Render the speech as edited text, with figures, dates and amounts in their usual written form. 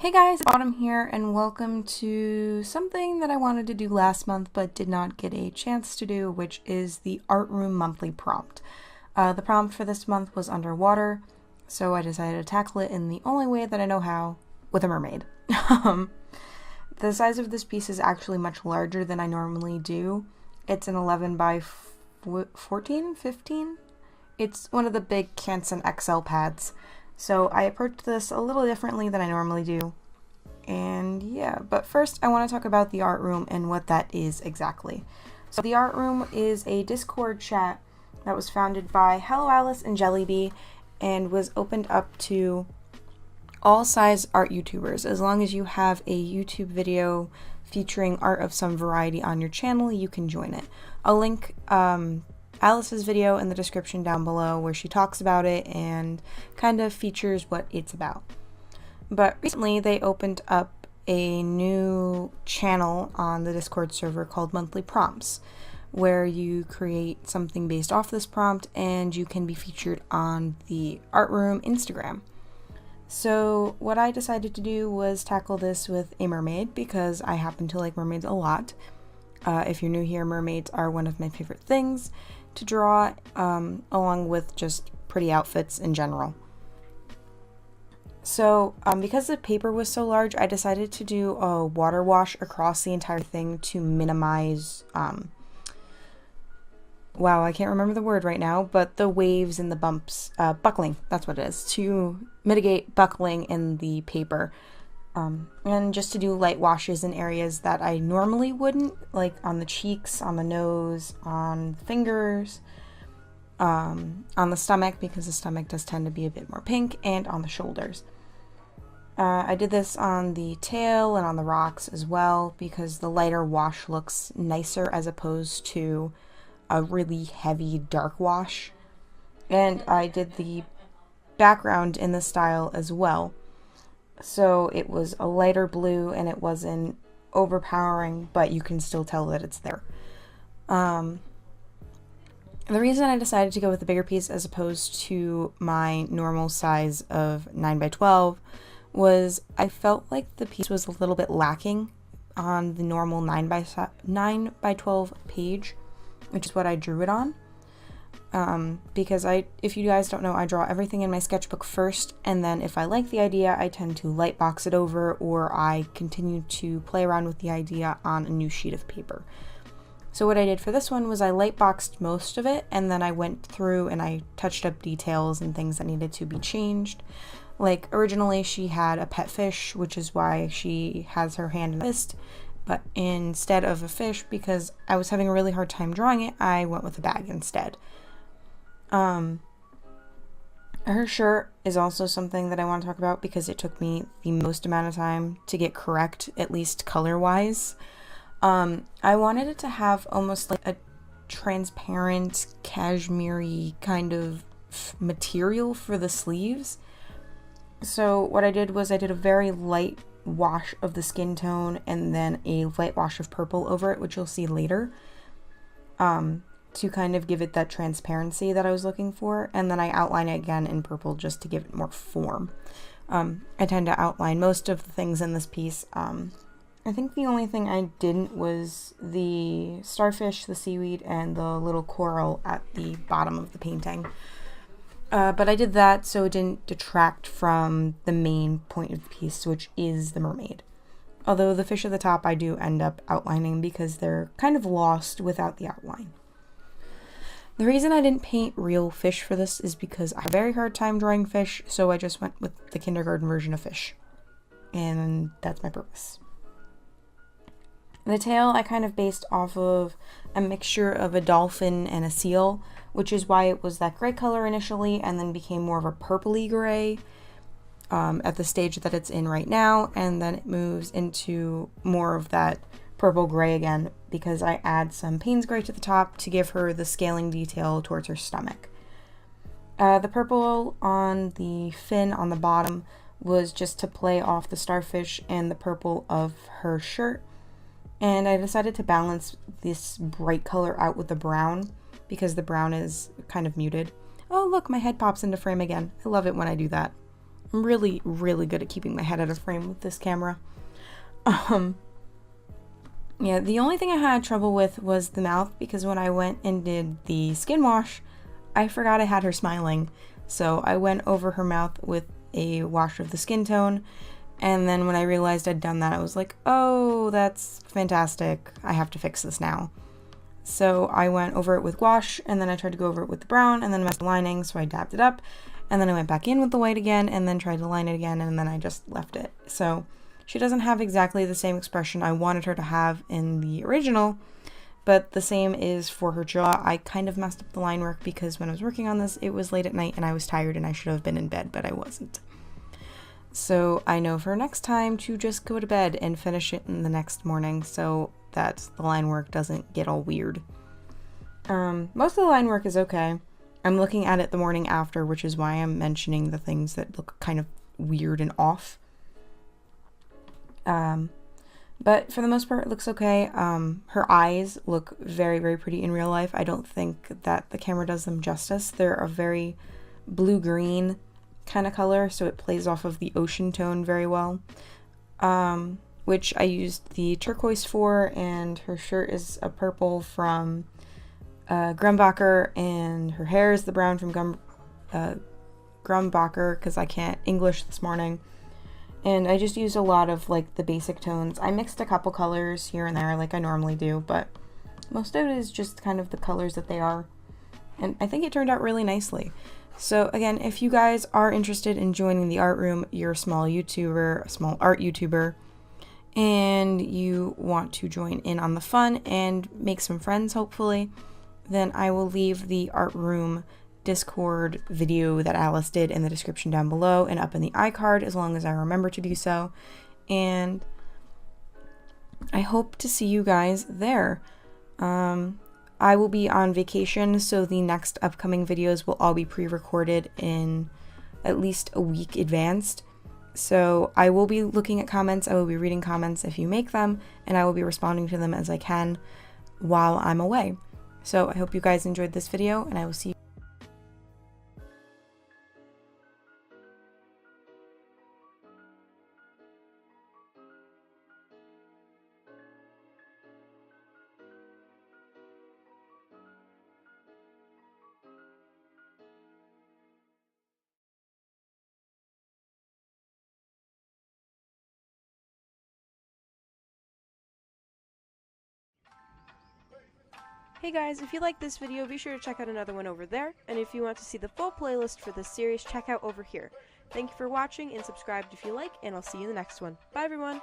Hey guys, Autumn here, and welcome to something that I wanted to do last month but did not get a chance to do, which is the TheArtRoom monthly prompt. The prompt for this month was underwater, so I decided to tackle it in the only way that I know how, with a mermaid. The size of this piece is actually much larger than I normally do. It's an 11 by 14, 15? It's one of the big Canson XL pads. So I approached this a little differently than I normally do. And yeah, but first I want to talk about the TheArtRoom and what that is exactly. So the TheArtRoom is a Discord chat that was founded by Hello Alice and Jellybee and was opened up to all size art YouTubers. As long as you have a YouTube video featuring art of some variety on your channel, you can join it. I'll link Alice's video in the description down below where she talks about it and kind of features what it's about. But recently they opened up a new channel on the Discord server called Monthly Prompts, where you create something based off this prompt and you can be featured on the TheArtRoom Instagram. So what I decided to do was tackle this with a mermaid because I happen to like mermaids a lot. If you're new here, mermaids are one of my favorite things to draw, along with just pretty outfits in general. So because the paper was so large, I decided to do a water wash across the entire thing to minimize, wow, I can't remember the word right now, but the waves and the bumps, buckling, that's what it is, to mitigate buckling in the paper. And just to do light washes in areas that I normally wouldn't, like on the cheeks, on the nose, on fingers, on the stomach, because the stomach does tend to be a bit more pink, and on the shoulders. I did this on the tail and on the rocks as well, because the lighter wash looks nicer as opposed to a really heavy dark wash. And I did the background in this style as well. So it was a lighter blue and it wasn't overpowering, but you can still tell that it's there. The reason I decided to go with the bigger piece as opposed to my normal size of 9 by 12 was I felt like the piece was a little bit lacking on the normal 9 by 12 page, which is what I drew it on. Because if you guys don't know, I draw everything in my sketchbook first, and then if I like the idea, I tend to light box it over, or I continue to play around with the idea on a new sheet of paper. So what I did for this one was I light boxed most of it, and then I went through and I touched up details and things that needed to be changed. Like originally she had a pet fish, which is why she has her hand in a fist, but instead of a fish, because I was having a really hard time drawing it, I went with a bag instead. Her shirt is also something that I want to talk about because it took me the most amount of time to get correct, at least color-wise. I wanted it to have almost like a transparent cashmere kind of material for the sleeves. So what I did was I did a very light wash of the skin tone and then a light wash of purple over it, which you'll see later. To kind of give it that transparency that I was looking for, and then I outline it again in purple just to give it more form. I tend to outline most of the things in this piece. I think the only thing I didn't was the starfish, the seaweed, and the little coral at the bottom of the painting. But I did that so it didn't detract from the main point of the piece, which is the mermaid. Although the fish at the top I do end up outlining because they're kind of lost without the outline. The reason I didn't paint real fish for this is because I have a very hard time drawing fish, so I just went with the kindergarten version of fish. And that's my purpose. The tail I kind of based off of a mixture of a dolphin and a seal, which is why it was that gray color initially and then became more of a purpley gray at the stage that it's in right now, and then it moves into more of that purple gray again because I add some Payne's gray to the top to give her the scaling detail towards her stomach. The purple on the fin on the bottom was just to play off the starfish and the purple of her shirt, and I decided to balance this bright color out with the brown because the brown is kind of muted. Oh look, my head pops into frame again. I love it when I do that. I'm really, really good at keeping my head out of frame with this camera. Yeah, the only thing I had trouble with was the mouth, because when I went and did the skin wash, I forgot I had her smiling. So I went over her mouth with a wash of the skin tone, and then when I realized I'd done that, I was like, oh, that's fantastic. I have to fix this now. So I went over it with wash, and then I tried to go over it with the brown, and then messed the lining, so I dabbed it up, and then I went back in with the white again, and then tried to line it again, and then I just left it. So she doesn't have exactly the same expression I wanted her to have in the original, but the same is for her jaw. I kind of messed up the line work because when I was working on this, it was late at night and I was tired and I should have been in bed, but I wasn't. So I know for next time to just go to bed and finish it in the next morning so that the line work doesn't get all weird. Most of the line work is okay. I'm looking at it the morning after, which is why I'm mentioning the things that look kind of weird and off. But for the most part, it looks okay. Her eyes look very, very pretty in real life. I don't think that the camera does them justice. They're a very blue-green kind of color, so it plays off of the ocean tone very well. Which I used the turquoise for, and her shirt is a purple from Grumbacher, and her hair is the brown from Grumbacher, because I can't English this morning. And I just used a lot of like the basic tones. I mixed a couple colors here and there like I normally do, but most of it is just kind of the colors that they are. And I think it turned out really nicely. So again, if you guys are interested in joining the art room, you're a small YouTuber, a small art YouTuber, and you want to join in on the fun and make some friends hopefully, then I will leave the art room Discord video that Alice did in the description down below and up in the iCard as long as I remember to do so. And I hope to see you guys there. I will be on vacation, so the next upcoming videos will all be pre-recorded in at least a week advanced. So I will be looking at comments, I will be reading comments if you make them, and I will be responding to them as I can while I'm away. So I hope you guys enjoyed this video, and I will see you. Hey guys, if you like this video, be sure to check out another one over there, and if you want to see the full playlist for this series, check out over here. Thank you for watching, and subscribe if you like, and I'll see you in the next one. Bye everyone!